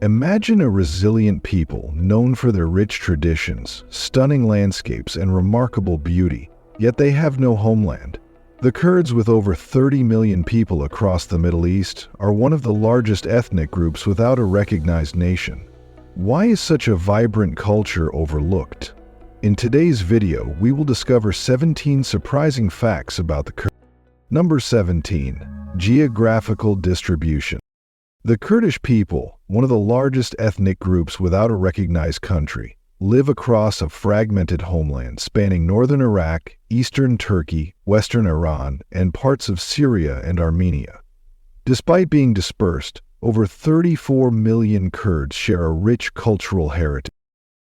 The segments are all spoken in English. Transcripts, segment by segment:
Imagine a resilient people known for their rich traditions, stunning landscapes, and remarkable beauty, yet they have no homeland. The Kurds, with over 30 million people across the Middle East, are one of the largest ethnic groups without a recognized nation. Why is such a vibrant culture overlooked? In today's video, we will discover 17 surprising facts about the Kurds. Number 17. Geographical distribution. The Kurdish people, one of the largest ethnic groups without a recognized country, live across a fragmented homeland spanning northern Iraq, eastern Turkey, western Iran, and parts of Syria and Armenia. Despite being dispersed, over 34 million Kurds share a rich cultural heritage.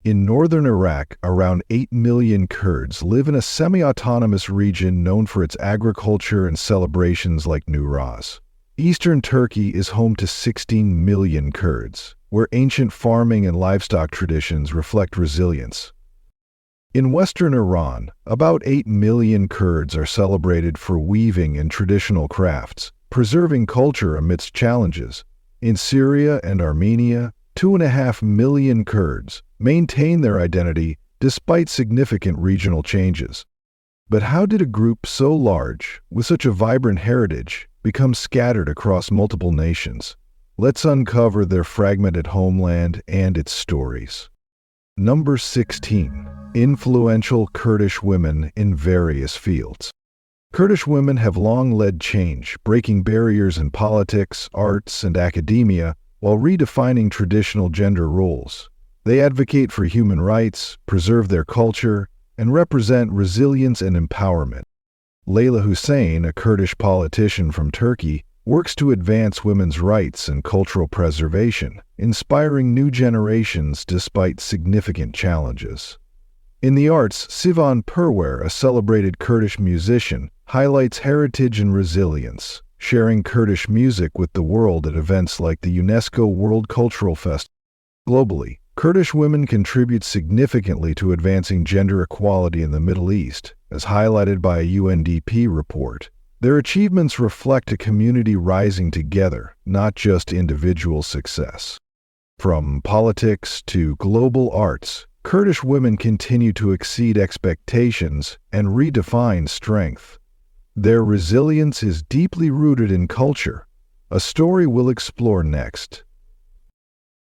In northern Iraq, around 8 million Kurds live in a semi-autonomous region known for its agriculture and celebrations like Nowruz. Eastern Turkey is home to 16 million Kurds, where ancient farming and livestock traditions reflect resilience. In western Iran, about 8 million Kurds are celebrated for weaving and traditional crafts, preserving culture amidst challenges. In Syria and Armenia, 2.5 million Kurds maintain their identity despite significant regional changes. But how did a group so large, with such a vibrant heritage, become scattered across multiple nations? Let's uncover their fragmented homeland and its stories. Number 16. Influential Kurdish women in various fields. Kurdish women have long led change, breaking barriers in politics, arts, and academia while redefining traditional gender roles. They advocate for human rights, preserve their culture, and represent resilience and empowerment. Leyla Hussein, a Kurdish politician from Turkey, works to advance women's rights and cultural preservation, inspiring new generations despite significant challenges. In the arts, Sivan Perwer, a celebrated Kurdish musician, highlights heritage and resilience, sharing Kurdish music with the world at events like the UNESCO World Cultural Festival. Globally, Kurdish women contribute significantly to advancing gender equality in the Middle East, as highlighted by a UNDP report. Their achievements reflect a community rising together, not just individual success. From politics to global arts, Kurdish women continue to exceed expectations and redefine strength. Their resilience is deeply rooted in culture, a story we'll explore next.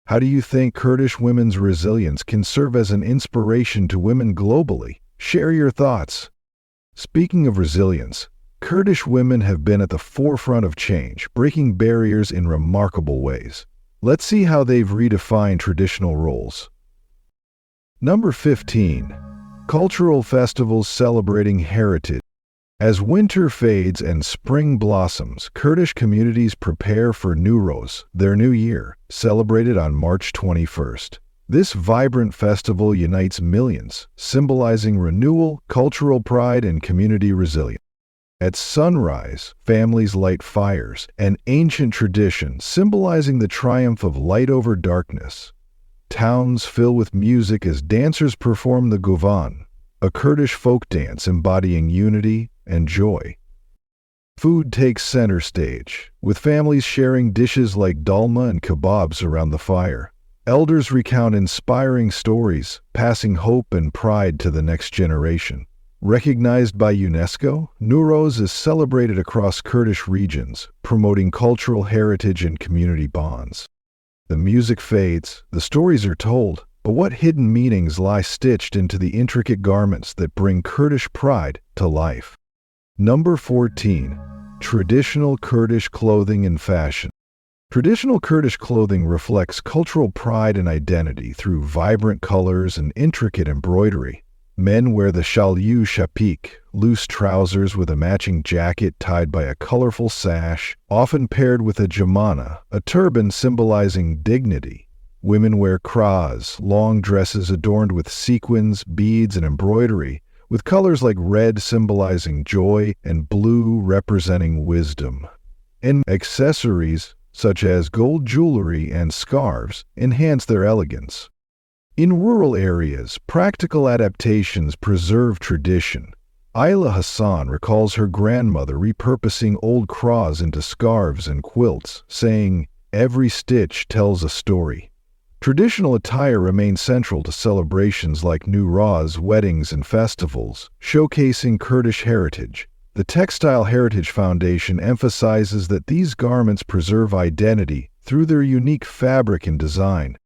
How do you think Kurdish women's resilience can serve as an inspiration to women globally? Share your thoughts. Speaking of resilience, Kurdish women have been at the forefront of change, breaking barriers in remarkable ways. Let's see how they've redefined traditional roles. Number 15. Cultural festivals celebrating heritage. As winter fades and spring blossoms, Kurdish communities prepare for Nowruz, their new year, celebrated on March 21st. This vibrant festival unites millions, symbolizing renewal, cultural pride, and community resilience. At sunrise, families light fires, an ancient tradition symbolizing the triumph of light over darkness. Towns fill with music as dancers perform the Govan, a Kurdish folk dance embodying unity and joy. Food takes center stage, with families sharing dishes like dolma and kebabs around the fire. Elders recount inspiring stories, passing hope and pride to the next generation. Recognized by UNESCO, Nowruz is celebrated across Kurdish regions, promoting cultural heritage and community bonds. The music fades, the stories are told, but what hidden meanings lie stitched into the intricate garments that bring Kurdish pride to life? Number 14. Traditional Kurdish clothing and fashion. Traditional Kurdish clothing reflects cultural pride and identity through vibrant colors and intricate embroidery. Men wear the shalyu shapik, loose trousers with a matching jacket tied by a colorful sash, often paired with a jamana, a turban symbolizing dignity. Women wear kras, long dresses adorned with sequins, beads, and embroidery, with colors like red symbolizing joy and blue representing wisdom. And accessories, such as gold jewelry and scarves, enhance their elegance. In rural areas, practical adaptations preserve tradition. Ayla Hassan recalls her grandmother repurposing old kras into scarves and quilts, saying, "Every stitch tells a story." Traditional attire remains central to celebrations like Nowruz, weddings, and festivals, showcasing Kurdish heritage. The Textile Heritage Foundation emphasizes that these garments preserve identity through their unique fabric and design.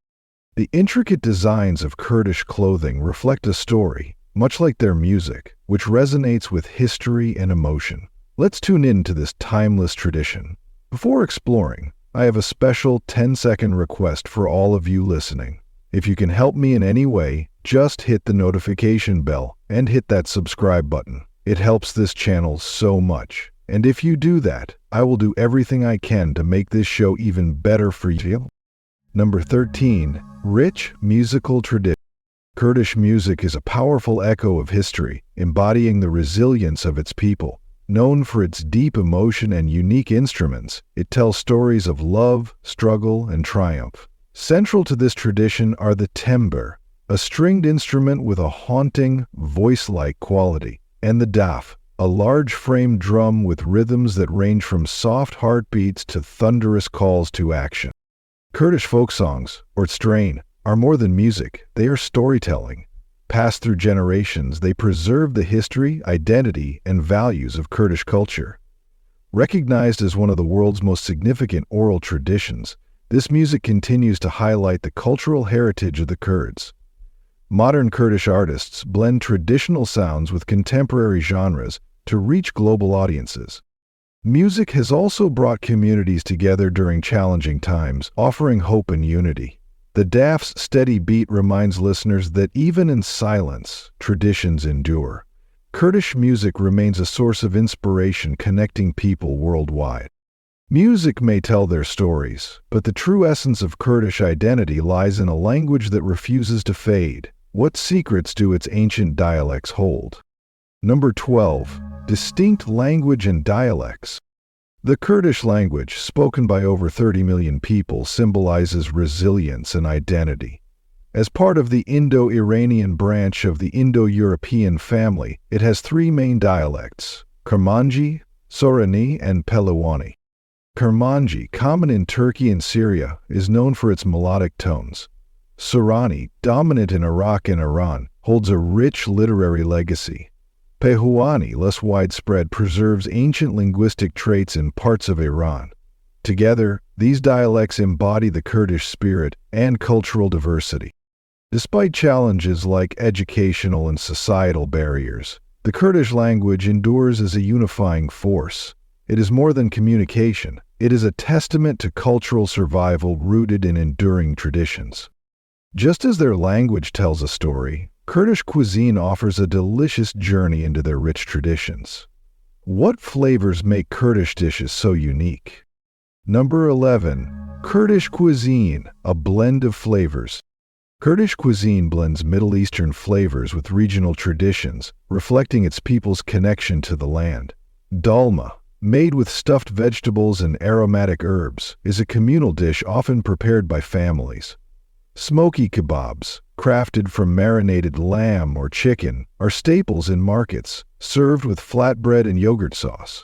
The intricate designs of Kurdish clothing reflect a story, much like their music, which resonates with history and emotion. Let's tune in to this timeless tradition. Before exploring, I have a special 10-second request for all of you listening. If you can help me in any way, just hit the notification bell and hit that subscribe button. It helps this channel so much. And if you do that, I will do everything I can to make this show even better for you. Number 13. Rich musical tradition. Kurdish music is a powerful echo of history, embodying the resilience of its people. Known for its deep emotion and unique instruments, it tells stories of love, struggle, and triumph. Central to this tradition are the tembur, a stringed instrument with a haunting, voice-like quality, and the daf, a large frame drum with rhythms that range from soft heartbeats to thunderous calls to action. Kurdish folk songs, or strain, are more than music, they are storytelling. Passed through generations, they preserve the history, identity, and values of Kurdish culture. Recognized as one of the world's most significant oral traditions, this music continues to highlight the cultural heritage of the Kurds. Modern Kurdish artists blend traditional sounds with contemporary genres to reach global audiences. Music has also brought communities together during challenging times, offering hope and unity. The daf's steady beat reminds listeners that even in silence, traditions endure. Kurdish music remains a source of inspiration connecting people worldwide. Music may tell their stories, but the true essence of Kurdish identity lies in a language that refuses to fade. What secrets do its ancient dialects hold? Number 12. Distinct language and dialects. The Kurdish language, spoken by over 30 million people, symbolizes resilience and identity. As part of the Indo-Iranian branch of the Indo-European family, it has three main dialects: Kermanji, Sorani, and Pehliwani. Kermanji, common in Turkey and Syria, is known for its melodic tones. Sorani, dominant in Iraq and Iran, holds a rich literary legacy. Pehliwani, less widespread, preserves ancient linguistic traits in parts of Iran. Together, these dialects embody the Kurdish spirit and cultural diversity. Despite challenges like educational and societal barriers, the Kurdish language endures as a unifying force. It is more than communication. It is a testament to cultural survival rooted in enduring traditions. Just as their language tells a story, Kurdish cuisine offers a delicious journey into their rich traditions. What flavors make Kurdish dishes so unique? Number 11. Kurdish cuisine, a blend of flavors. Kurdish cuisine blends Middle Eastern flavors with regional traditions, reflecting its people's connection to the land. Dolma, made with stuffed vegetables and aromatic herbs, is a communal dish often prepared by families. Smoky kebabs, crafted from marinated lamb or chicken, are staples in markets, served with flatbread and yogurt sauce.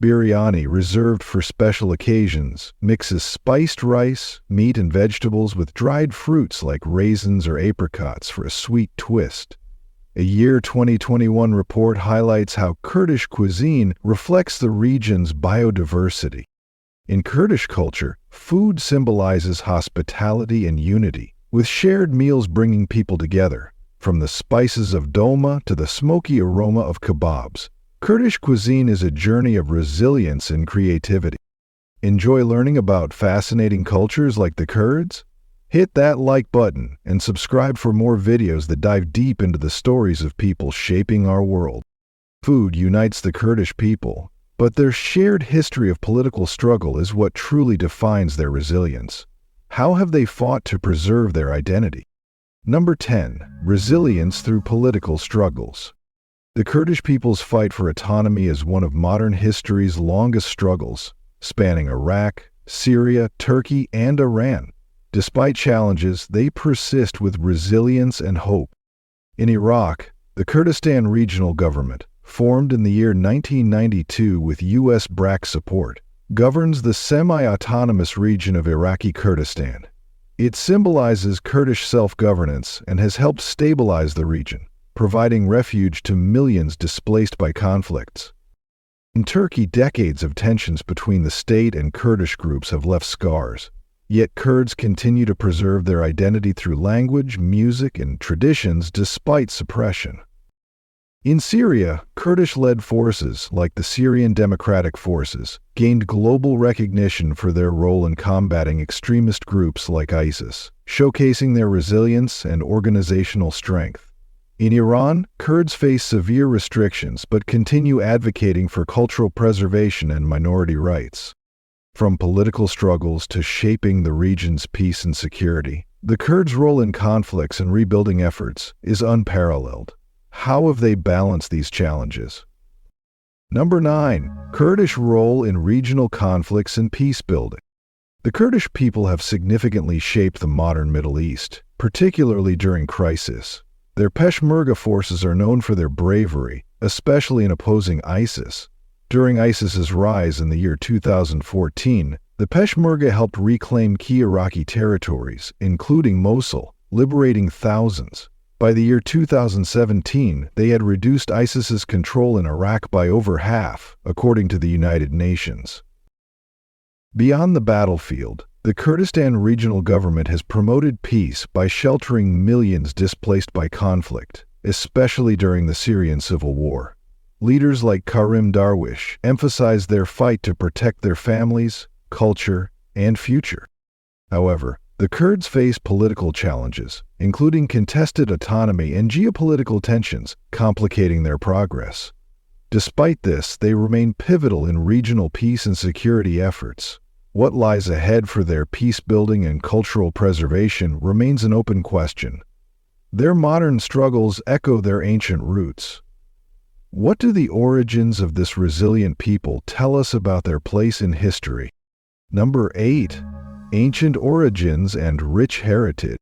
Biryani, reserved for special occasions, mixes spiced rice, meat, and vegetables with dried fruits like raisins or apricots for a sweet twist. A year 2021 report highlights how Kurdish cuisine reflects the region's biodiversity. In Kurdish culture, food symbolizes hospitality and unity, with shared meals bringing people together. From the spices of dolma to the smoky aroma of kebabs, Kurdish cuisine is a journey of resilience and creativity. Enjoy learning about fascinating cultures like the Kurds? Hit that like button and subscribe for more videos that dive deep into the stories of people shaping our world. Food unites the Kurdish people, but their shared history of political struggle is what truly defines their resilience. How have they fought to preserve their identity? Number 10. Resilience through political struggles. The Kurdish people's fight for autonomy is one of modern history's longest struggles, spanning Iraq, Syria, Turkey, and Iran. Despite challenges, they persist with resilience and hope. In Iraq, the Kurdistan regional government, formed in the year 1992 with U.S. BRAC support, governs the semi-autonomous region of Iraqi Kurdistan. It symbolizes Kurdish self-governance and has helped stabilize the region, providing refuge to millions displaced by conflicts. In Turkey, decades of tensions between the state and Kurdish groups have left scars. Yet Kurds continue to preserve their identity through language, music, and traditions despite suppression. In Syria, Kurdish-led forces, like the Syrian Democratic Forces, gained global recognition for their role in combating extremist groups like ISIS, showcasing their resilience and organizational strength. In Iran, Kurds face severe restrictions but continue advocating for cultural preservation and minority rights. From political struggles to shaping the region's peace and security, the Kurds' role in conflicts and rebuilding efforts is unparalleled. How have they balanced these challenges? Number 9. Kurdish role in regional conflicts and peace building. The Kurdish people have significantly shaped the modern Middle East, particularly during crisis. Their Peshmerga forces are known for their bravery, especially in opposing ISIS. During ISIS's rise in the year 2014, the Peshmerga helped reclaim key Iraqi territories, including Mosul, liberating thousands. By the year 2017, they had reduced ISIS's control in Iraq by over half, according to the United Nations. Beyond the battlefield, the Kurdistan regional government has promoted peace by sheltering millions displaced by conflict, especially during the Syrian civil war. Leaders like Karim Darwish emphasized their fight to protect their families, culture, and future. However, the Kurds face political challenges, including contested autonomy and geopolitical tensions, complicating their progress. Despite this, they remain pivotal in regional peace and security efforts. What lies ahead for their peace-building and cultural preservation remains an open question. Their modern struggles echo their ancient roots. What do the origins of this resilient people tell us about their place in history? Number 8. Ancient origins and rich heritage.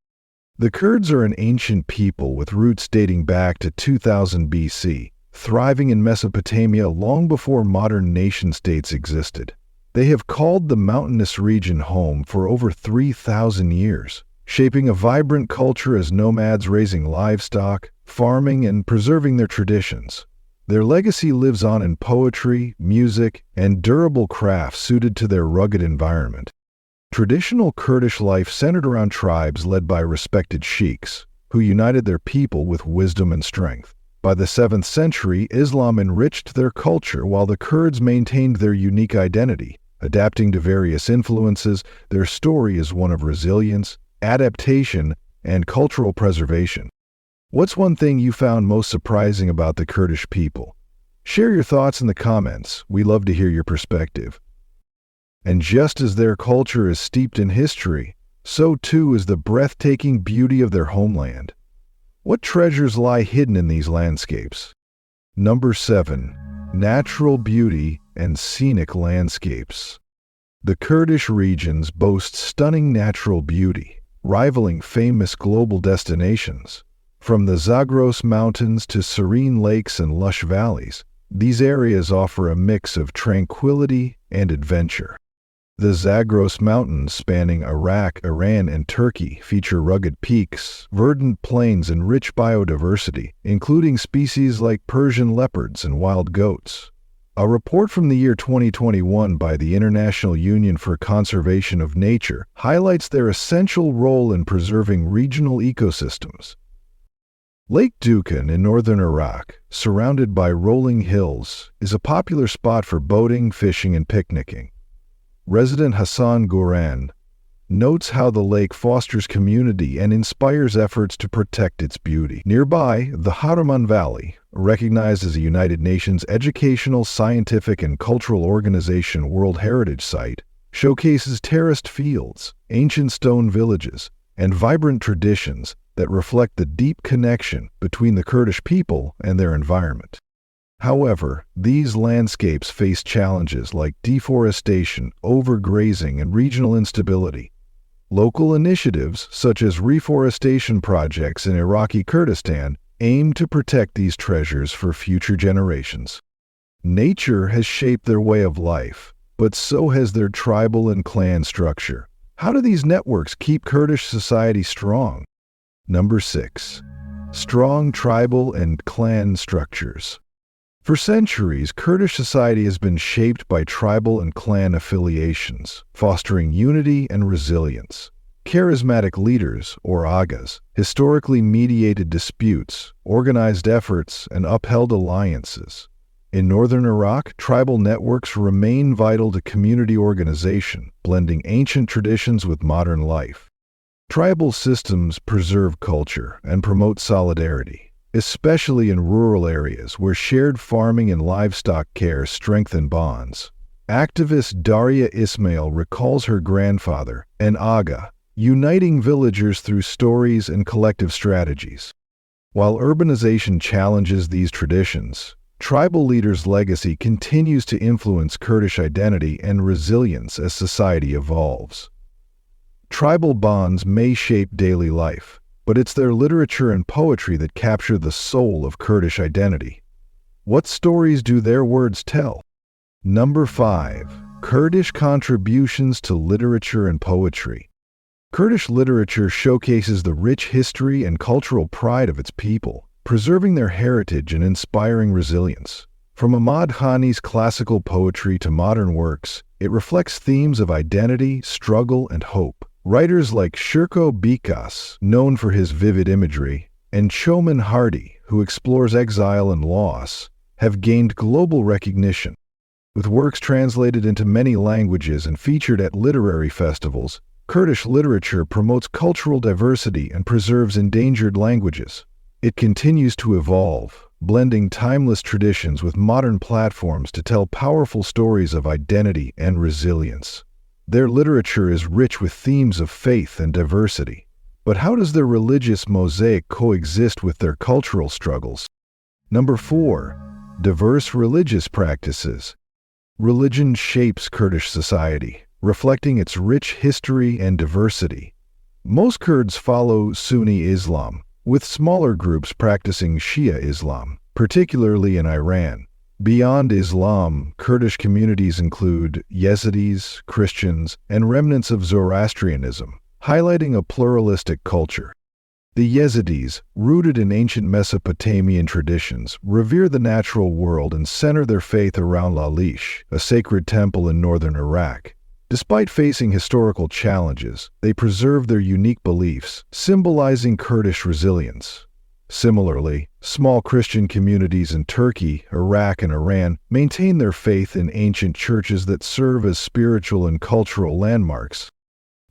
The Kurds are an ancient people with roots dating back to 2000 BC, thriving in Mesopotamia long before modern nation-states existed. They have called the mountainous region home for over 3,000 years, shaping a vibrant culture as nomads raising livestock, farming, and preserving their traditions. Their legacy lives on in poetry, music, and durable crafts suited to their rugged environment. Traditional Kurdish life centered around tribes led by respected sheiks, who united their people with wisdom and strength. By the 7th century, Islam enriched their culture while the Kurds maintained their unique identity. Adapting to various influences, their story is one of resilience, adaptation, and cultural preservation. What's one thing you found most surprising about the Kurdish people? Share your thoughts in the comments. We love to hear your perspective. And just as their culture is steeped in history, so too is the breathtaking beauty of their homeland. What treasures lie hidden in these landscapes? Number 7. Natural beauty and scenic landscapes. The Kurdish regions boast stunning natural beauty, rivaling famous global destinations. From the Zagros Mountains to serene lakes and lush valleys, these areas offer a mix of tranquility and adventure. The Zagros Mountains, spanning Iraq, Iran, and Turkey, feature rugged peaks, verdant plains, and rich biodiversity, including species like Persian leopards and wild goats. A report from the year 2021 by the International Union for Conservation of Nature highlights their essential role in preserving regional ecosystems. Lake Dukan in northern Iraq, surrounded by rolling hills, is a popular spot for boating, fishing, and picnicking. Resident Hassan Gouran notes how the lake fosters community and inspires efforts to protect its beauty. Nearby, the Haraman Valley, recognized as a United Nations Educational, Scientific, and Cultural Organization World Heritage Site, showcases terraced fields, ancient stone villages, and vibrant traditions that reflect the deep connection between the Kurdish people and their environment. However, these landscapes face challenges like deforestation, overgrazing, and regional instability. Local initiatives, such as reforestation projects in Iraqi Kurdistan, aim to protect these treasures for future generations. Nature has shaped their way of life, but so has their tribal and clan structure. How do these networks keep Kurdish society strong? Number 6. Strong tribal and clan structures. For centuries, Kurdish society has been shaped by tribal and clan affiliations, fostering unity and resilience. Charismatic leaders, or agas, historically mediated disputes, organized efforts, and upheld alliances. In northern Iraq, tribal networks remain vital to community organization, blending ancient traditions with modern life. Tribal systems preserve culture and promote solidarity, especially in rural areas where shared farming and livestock care strengthen bonds. Activist Daria Ismail recalls her grandfather, an aga, uniting villagers through stories and collective strategies. While urbanization challenges these traditions, tribal leaders' legacy continues to influence Kurdish identity and resilience as society evolves. Tribal bonds may shape daily life, but it's their literature and poetry that capture the soul of Kurdish identity. What stories do their words tell? Number 5. Kurdish contributions to literature and poetry. Kurdish literature showcases the rich history and cultural pride of its people, preserving their heritage and inspiring resilience. From Ahmad Khani's classical poetry to modern works, it reflects themes of identity, struggle, and hope. Writers like Shirko Bikas, known for his vivid imagery, and Choman Hardy, who explores exile and loss, have gained global recognition. With works translated into many languages and featured at literary festivals, Kurdish literature promotes cultural diversity and preserves endangered languages. It continues to evolve, blending timeless traditions with modern platforms to tell powerful stories of identity and resilience. Their literature is rich with themes of faith and diversity. But how does their religious mosaic coexist with their cultural struggles? Number 4. Diverse religious practices. Religion shapes Kurdish society, reflecting its rich history and diversity. Most Kurds follow Sunni Islam, with smaller groups practicing Shia Islam, particularly in Iran. Beyond Islam, Kurdish communities include Yazidis, Christians, and remnants of Zoroastrianism, highlighting a pluralistic culture. The Yazidis, rooted in ancient Mesopotamian traditions, revere the natural world and center their faith around Lalish, a sacred temple in northern Iraq. Despite facing historical challenges, they preserve their unique beliefs, symbolizing Kurdish resilience. Similarly, small Christian communities in Turkey, Iraq, and Iran maintain their faith in ancient churches that serve as spiritual and cultural landmarks.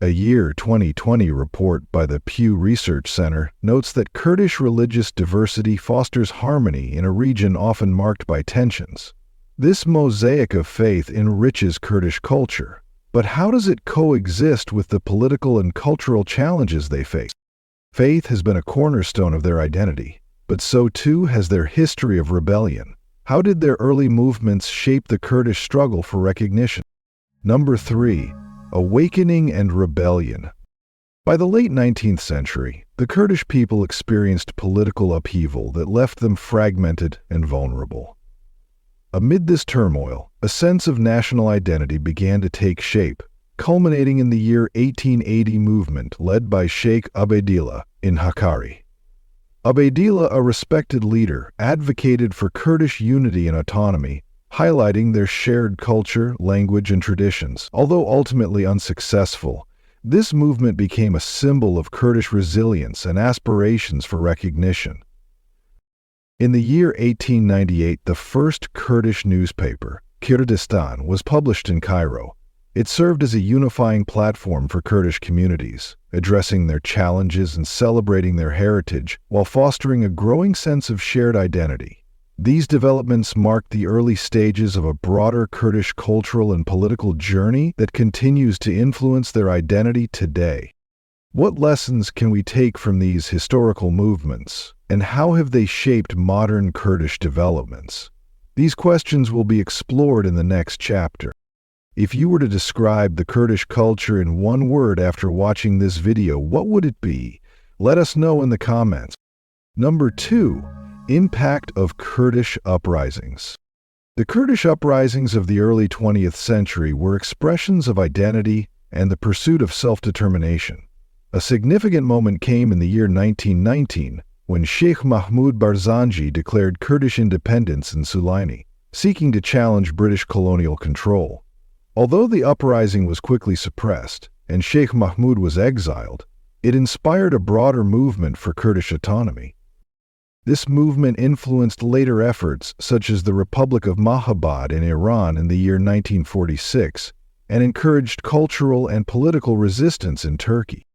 A year 2020 report by the Pew Research Center notes that Kurdish religious diversity fosters harmony in a region often marked by tensions. This mosaic of faith enriches Kurdish culture. But how does it coexist with the political and cultural challenges they face? Faith has been a cornerstone of their identity, but so too has their history of rebellion. How did their early movements shape the Kurdish struggle for recognition? Number 3. Awakening and rebellion. By the late 19th century, the Kurdish people experienced political upheaval that left them fragmented and vulnerable. Amid this turmoil, a sense of national identity began to take shape, culminating in the year 1880 movement led by Sheikh Ubaydillah in Hakkari. Ubaydillah, a respected leader, advocated for Kurdish unity and autonomy, highlighting their shared culture, language, and traditions. Although ultimately unsuccessful, this movement became a symbol of Kurdish resilience and aspirations for recognition. In the year 1898, the first Kurdish newspaper, Kurdistan, was published in Cairo. It served as a unifying platform for Kurdish communities, addressing their challenges and celebrating their heritage while fostering a growing sense of shared identity. These developments marked the early stages of a broader Kurdish cultural and political journey that continues to influence their identity today. What lessons can we take from these historical movements, and how have they shaped modern Kurdish developments? These questions will be explored in the next chapter. If you were to describe the Kurdish culture in one word after watching this video, what would it be? Let us know in the comments. Number 2. Impact of Kurdish uprisings. The Kurdish uprisings of the early 20th century were expressions of identity and the pursuit of self-determination. A significant moment came in the year 1919 when Sheikh Mahmoud Barzanji declared Kurdish independence in Sulaini, seeking to challenge British colonial control. Although the uprising was quickly suppressed and Sheikh Mahmoud was exiled, it inspired a broader movement for Kurdish autonomy. This movement influenced later efforts such as the Republic of Mahabad in Iran in the year 1946 and encouraged cultural and political resistance in Turkey.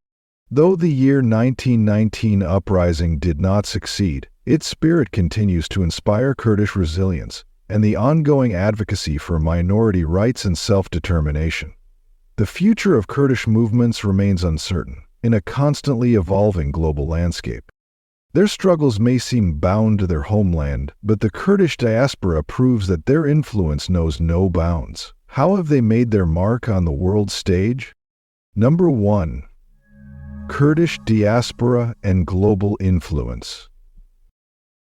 Though the year 1919 uprising did not succeed, its spirit continues to inspire Kurdish resilience and the ongoing advocacy for minority rights and self-determination. The future of Kurdish movements remains uncertain in a constantly evolving global landscape. Their struggles may seem bound to their homeland, but the Kurdish diaspora proves that their influence knows no bounds. How have they made their mark on the world stage? Number 1. Kurdish diaspora and global influence.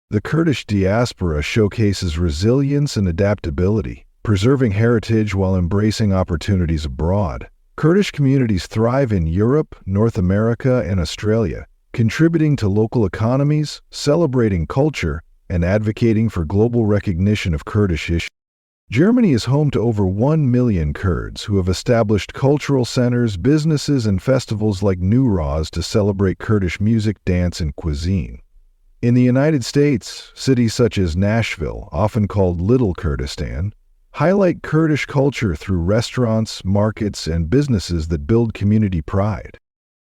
The Kurdish diaspora showcases resilience and adaptability, preserving heritage while embracing opportunities abroad. Kurdish communities thrive in Europe, North America, and Australia, contributing to local economies, celebrating culture, and advocating for global recognition of Kurdish issues. Germany is home to over 1 million Kurds who have established cultural centers, businesses, and festivals like Newroz to celebrate Kurdish music, dance, and cuisine. In the United States, cities such as Nashville, often called Little Kurdistan, highlight Kurdish culture through restaurants, markets, and businesses that build community pride.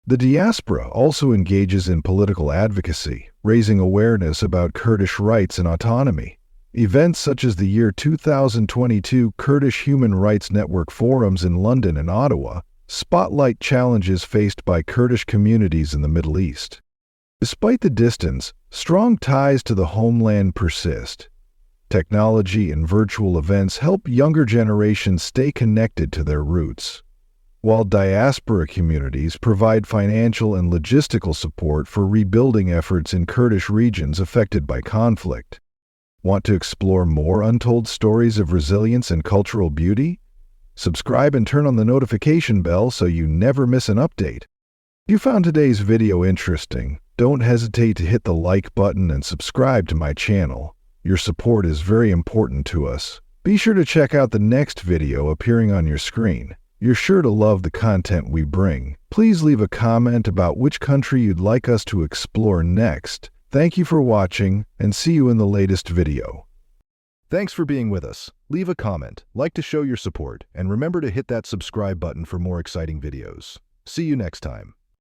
The diaspora also engages in political advocacy, raising awareness about Kurdish rights and autonomy. Events such as the year 2022 Kurdish Human Rights Network forums in London and Ottawa spotlight challenges faced by Kurdish communities in the Middle East. Despite the distance, strong ties to the homeland persist. Technology and virtual events help younger generations stay connected to their roots, while diaspora communities provide financial and logistical support for rebuilding efforts in Kurdish regions affected by conflict. Want to explore more untold stories of resilience and cultural beauty? Subscribe and turn on the notification bell so you never miss an update. If you found today's video interesting, don't hesitate to hit the like button and subscribe to my channel. Your support is very important to us. Be sure to check out the next video appearing on your screen. You're sure to love the content we bring. Please leave a comment about which country you'd like us to explore next. Thank you for watching, and see you in the latest video. Thanks for being with us. Leave a comment, like to show your support, and remember to hit that subscribe button for more exciting videos. See you next time.